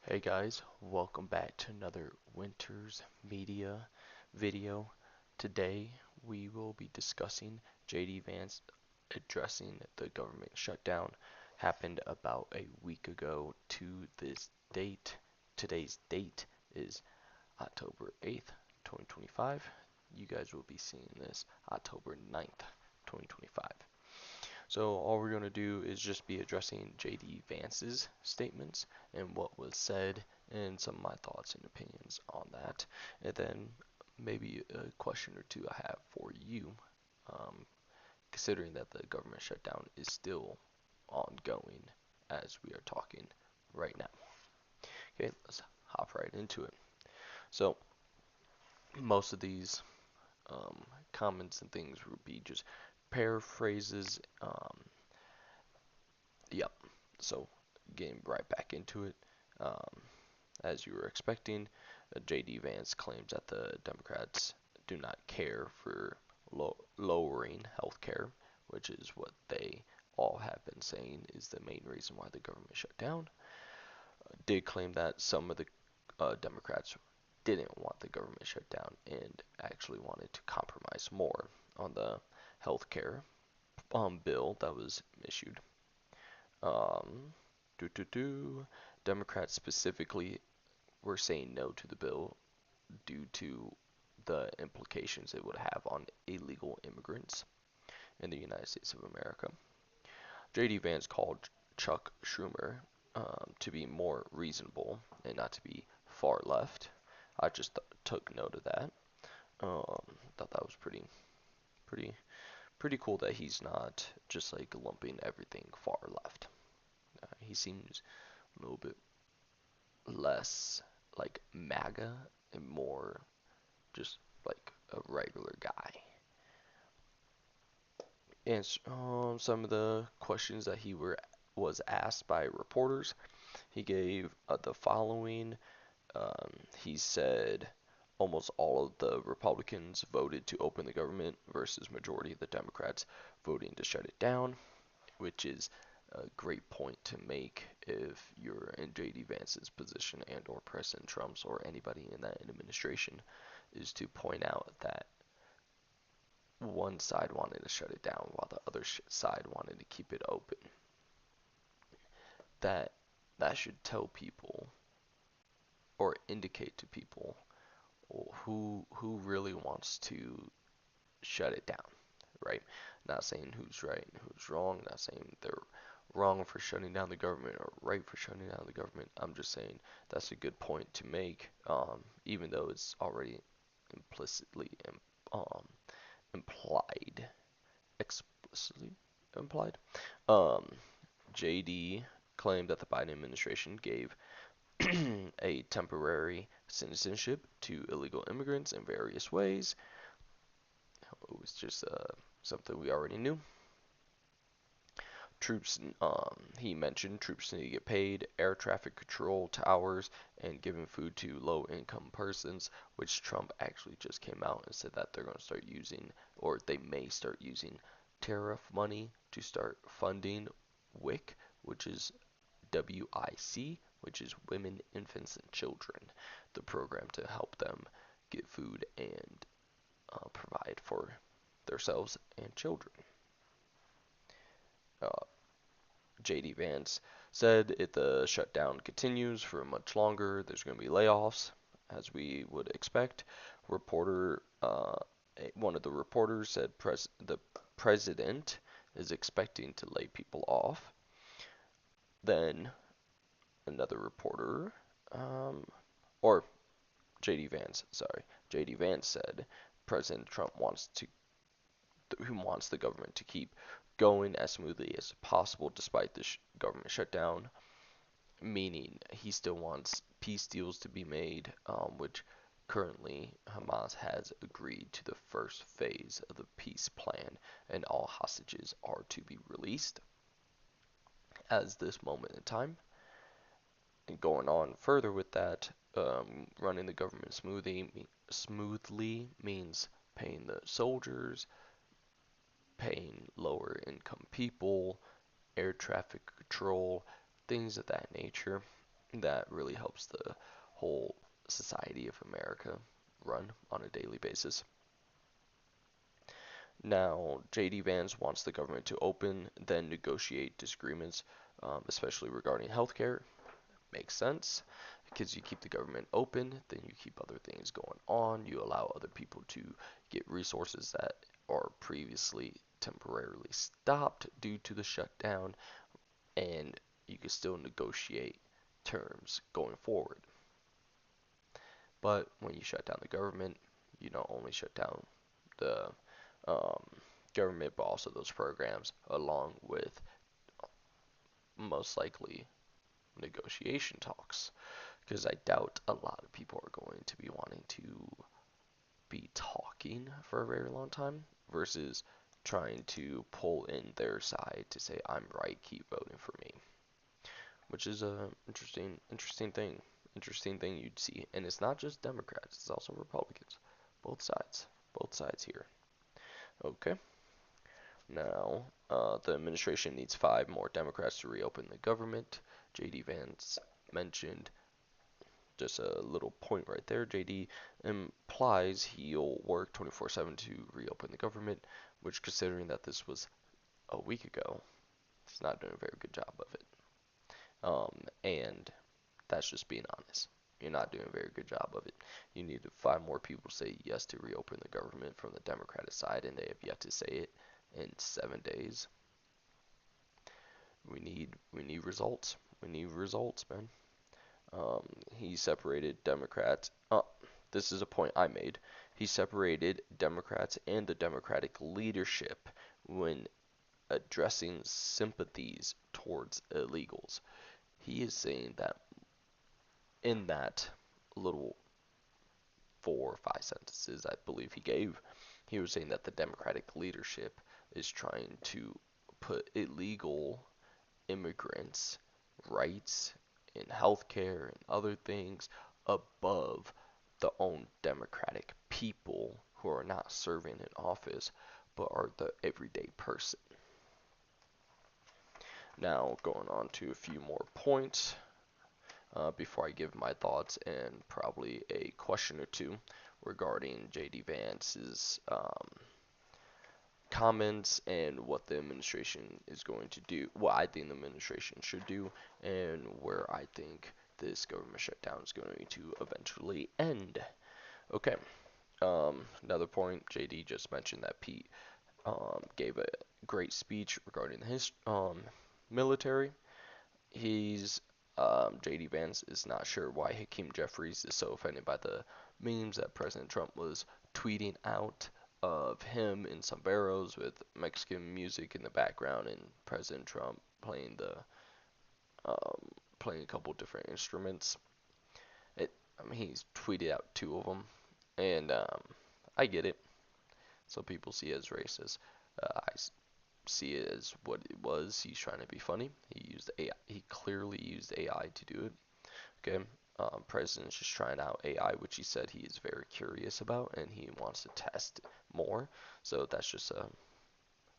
Hey guys, welcome back to another Winters Media video. Today we will be discussing JD Vance addressing the government shutdown. Happened about a week ago to this date. Today's date is October 8th, 2025. You guys will be seeing this October 9th, 2025. So all we're going to do is just be addressing JD Vance's statements and what was said and some of my thoughts and opinions on that. And then maybe a question or two I have for you, um, considering that the government shutdown is still ongoing as we are talking right now. Okay, let's hop right into it. So most of these comments and things would be just paraphrases. Yep. So getting right back into it, um, as you were expecting, JD Vance claims that the Democrats do not care for lowering health care, which is what they all have been saying is the main reason why the government shut down. Did claim that some of the Democrats didn't want the government shut down and actually wanted to compromise more on the health care bill that was issued. Um, do do do. Democrats specifically were saying no to the bill due to the implications it would have on illegal immigrants in the United States of America. JD Vance called Chuck Schumer to be more reasonable and not to be far left. I just took note of that. Thought that was pretty, pretty cool that he's not just like lumping everything far left. He seems a little bit less like MAGA and more just like a regular guy. And some of the questions that was asked by reporters, he gave the following. He said almost all of the Republicans voted to open the government versus majority of the Democrats voting to shut it down, which is a great point to make if you're in JD Vance's position and or President Trump's or anybody in that administration, is to point out that one side wanted to shut it down while the other side wanted to keep it open. That that should tell people or indicate to people who really wants to shut it down, right? Not saying who's right and who's wrong, not saying they're wrong for shutting down the government or right for shutting down the government. I'm just saying that's a good point to make, even though it's already implicitly um, implied, explicitly implied. Um, JD claimed that the Biden administration gave a temporary citizenship to illegal immigrants in various ways. It was just something we already knew. Troops, he mentioned troops need to get paid, air traffic control towers, and giving food to low income persons, which Trump actually just came out and said that they're going to start using, or they may start using, tariff money to start funding WIC, which is WIC, which is Women, Infants, and Children, the program to help them get food and provide for themselves and children. Uh, JD Vance said if the shutdown continues for much longer, there's going to be layoffs, as we would expect. Reporter, one of the reporters said the president is expecting to lay people off. Then another reporter, or JD Vance, sorry, JD Vance said President Trump who wants the government to keep going as smoothly as possible despite the government shutdown, meaning he still wants peace deals to be made, which currently Hamas has agreed to the first phase of the peace plan, and all hostages are to be released as this moment in time. And going on further with that, running the government smoothly means paying the soldiers, paying lower income people, air traffic control, things of that nature. that really helps the whole society of America run on a daily basis. Now, JD Vance wants the government to open, then negotiate disagreements, especially regarding healthcare. Makes sense, because you keep the government open, then you keep other things going on. You allow other people to get resources that are previously temporarily stopped due to the shutdown, and you can still negotiate terms going forward. But when you shut down the government, you don't only shut down the um, government, but also those programs, along with most likely negotiation talks. Because I doubt a lot of people are going to be wanting to be talking for a very long time versus trying to pull in their side to say, I'm right, keep voting for me. Which is a interesting thing you'd see. And it's not just Democrats, it's also Republicans. Both sides here. Okay. Now, the administration needs 5 more Democrats to reopen the government. JD Vance mentioned just a little point right there. JD implies he'll work 24/7 to reopen the government, which, considering that this was a week ago, he's not doing a very good job of it. And that's just being honest. You're not doing a very good job of it. You need to find more people to say yes to reopen the government from the Democratic side, and they have yet to say it in 7 days. We need results. We need results, man. He separated Democrats. This is a point I made. He separated Democrats and the Democratic leadership when addressing sympathies towards illegals. He is saying that in that little 4 or 5 sentences I believe he gave, he was saying that the Democratic leadership is trying to put illegal immigrants' rights in healthcare and other things above the own Democratic people who are not serving in office but are the everyday person. Now, going on to a few more points before I give my thoughts and probably a question or two regarding JD Vance's comments and what the administration is going to do, what I think the administration should do, and where I think this government shutdown is going to eventually end. Okay, another point, JD just mentioned that Pete gave a great speech regarding his military. He's JD Vance is not sure why Hakeem Jeffries is so offended by the memes that President Trump was tweeting out of him in sombreros with Mexican music in the background and President Trump um, playing a couple different instruments. I mean, he's tweeted out 2 of them, and I get it. Some people see it as racist. I see it as what it was. He's trying to be funny. He used AI. He clearly used AI to do it. Okay. President's just trying out AI, which he said he is very curious about and he wants to test more. So that's just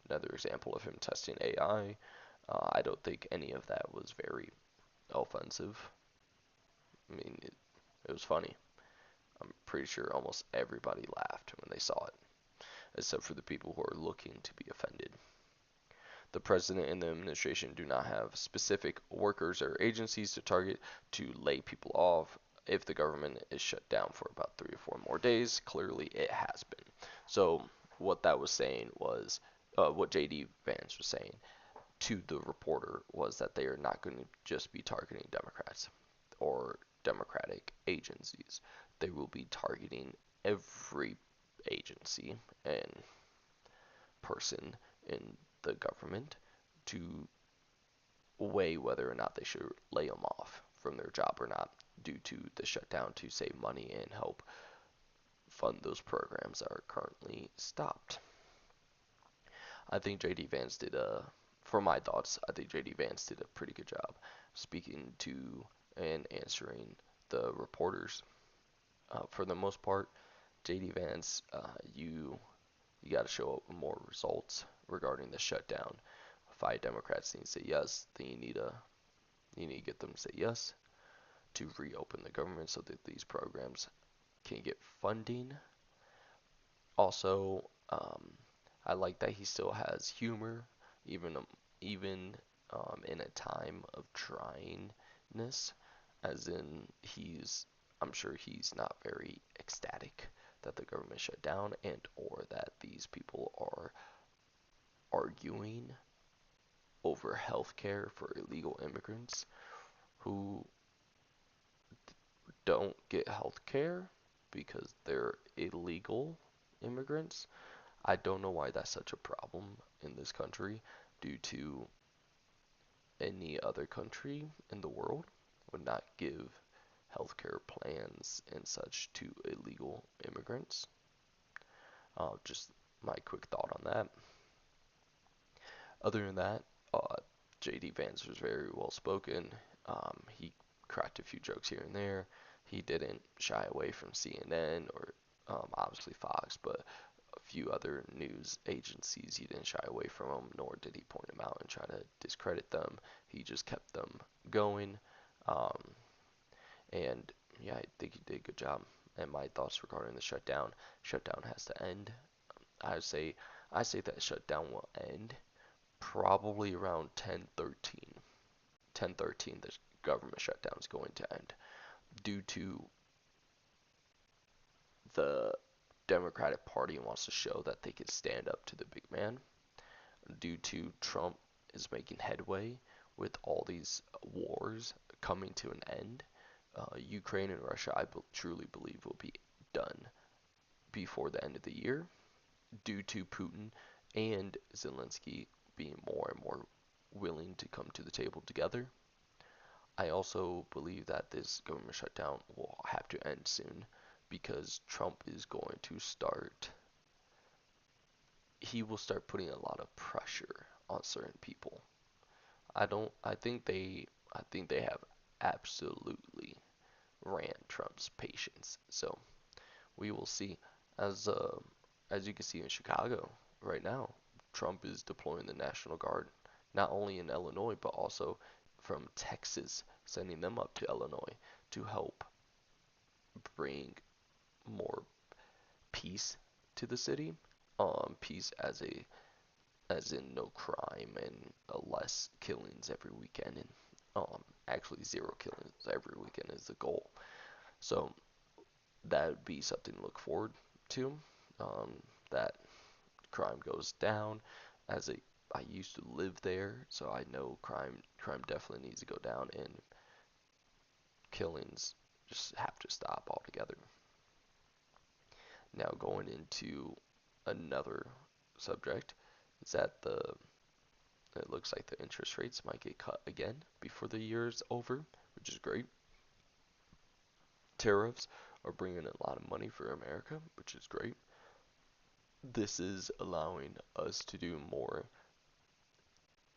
another example of him testing AI. I don't think any of that was very offensive. I mean, it was funny. I'm pretty sure almost everybody laughed when they saw it, except for the people who are looking to be offended. The president and the administration do not have specific workers or agencies to target to lay people off if the government is shut down for about 3 or 4 more days. Clearly, it has been. So, what that was saying was, what JD Vance was saying to the reporter was that they are not going to just be targeting Democrats or Democratic agencies. They will be targeting every agency and person in the government to weigh whether or not they should lay them off from their job or not due to the shutdown to save money and help fund those programs that are currently stopped. I think JD Vance did for my thoughts, I think JD Vance did a pretty good job speaking to and answering the reporters. For the most part, JD Vance, you got to show up with more results regarding the shutdown. 5 Democrats need to say yes. Then you need to get them to say yes. to reopen the government so that these programs can get funding. Also, I like that he still has humor, even in a time of tryingness, as in I'm sure he's not very ecstatic that the government shut down and or that these people are arguing over health care for illegal immigrants who don't get health care because they're illegal immigrants. I don't know why that's such a problem in this country due to any other country in the world would not give healthcare plans and such to illegal immigrants. Just my quick thought on that. Other than that, JD Vance was very well spoken. He cracked a few jokes here and there. He didn't shy away from CNN or obviously Fox, but a few other news agencies. He didn't shy away from them, nor did he point them out and try to discredit them. He just kept them going. Um, and yeah, I think he did a good job. And my thoughts regarding the shutdown: shutdown has to end. I say I say that shutdown will end probably around 10:13. 10:13, the government shutdown is going to end due to the Democratic Party wants to show that they can stand up to the big man. Due to Trump is making headway with all these wars coming to an end. Ukraine and Russia, I truly believe, will be done before the end of the year due to Putin and Zelensky being more and more willing to come to the table together. I also believe that this government shutdown will have to end soon because Trump is going to he will start putting a lot of pressure on certain people. I think they have absolutely ran Trump's patience. So we will see. As uh, as you can see in Chicago right now, Trump is deploying the National Guard not only in Illinois but also from Texas, sending them up to Illinois to help bring more peace to the city. Peace as in no crime and less killings every weekend, and actually zero killings every weekend is the goal. So that would be something to look forward to. Um, that crime goes down. As a I used to live there, so I know crime definitely needs to go down, and killings just have to stop altogether. Now going into another subject is that the it looks like the interest rates might get cut again before the year is over, which is great. Tariffs are bringing in a lot of money for America, which is great. This is allowing us to do more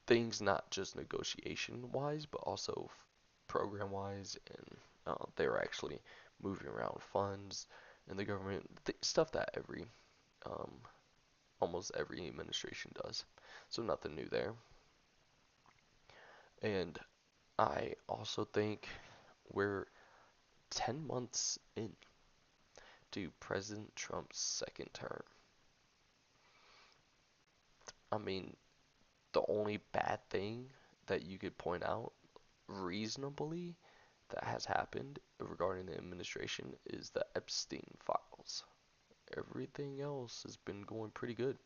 things, not just negotiation wise, but also program wise, and they're actually moving around funds in the government, stuff that um, almost every administration does. So nothing new there. And I also think we're 10 months into President Trump's second term. I mean, the only bad thing that you could point out reasonably that has happened regarding the administration is the Epstein files. Everything else has been going pretty good.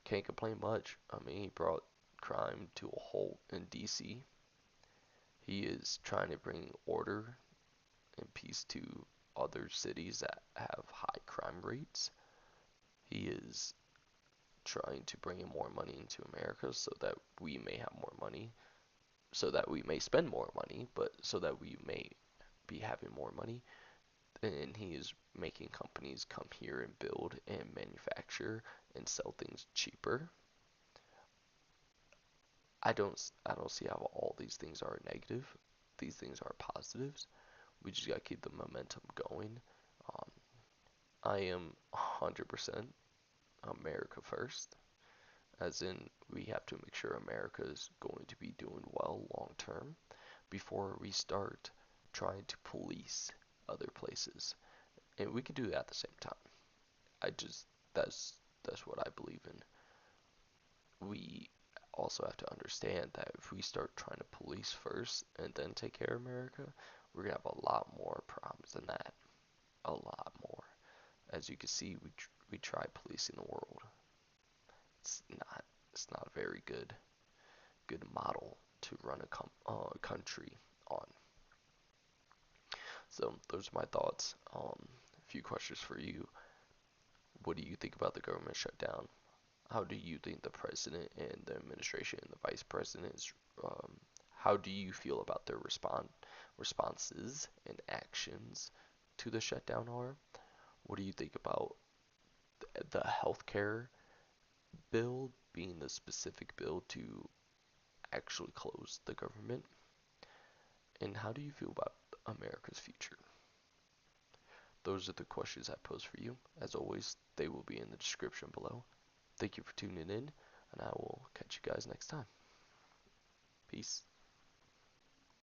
Can't complain much. I mean, he brought crime to a halt in DC. He is trying to bring order and peace to other cities that have high crime rates. He is trying to bring in more money into America so that we may have more money, so that we may spend more money, but so that we may be having more money. And he is making companies come here and build and manufacture and sell things cheaper. I don't see how all these things are negative. These things are positives. We just gotta keep the momentum going. Um, I am 100% America first, as in we have to make sure America is going to be doing well long term before we start trying to police other places, and we can do that at the same time. I just that's what I believe in. We also have to understand that if we start trying to police first and then take care of America, we're gonna have a lot more problems than that. A lot more. As you can see, we try policing the world. It's not a very good model to run country on. So those are my thoughts. A few questions for you. What do you think about the government shutdown? How do you think the president and the administration and the vice president is? How do you feel about their responses and actions to the shutdown are? What do you think about the healthcare bill being the specific bill to actually close the government? And how do you feel about America's future? Those are the questions I pose for you. As always, they will be in the description below. Thank you for tuning in, and I will catch you guys next time. Peace.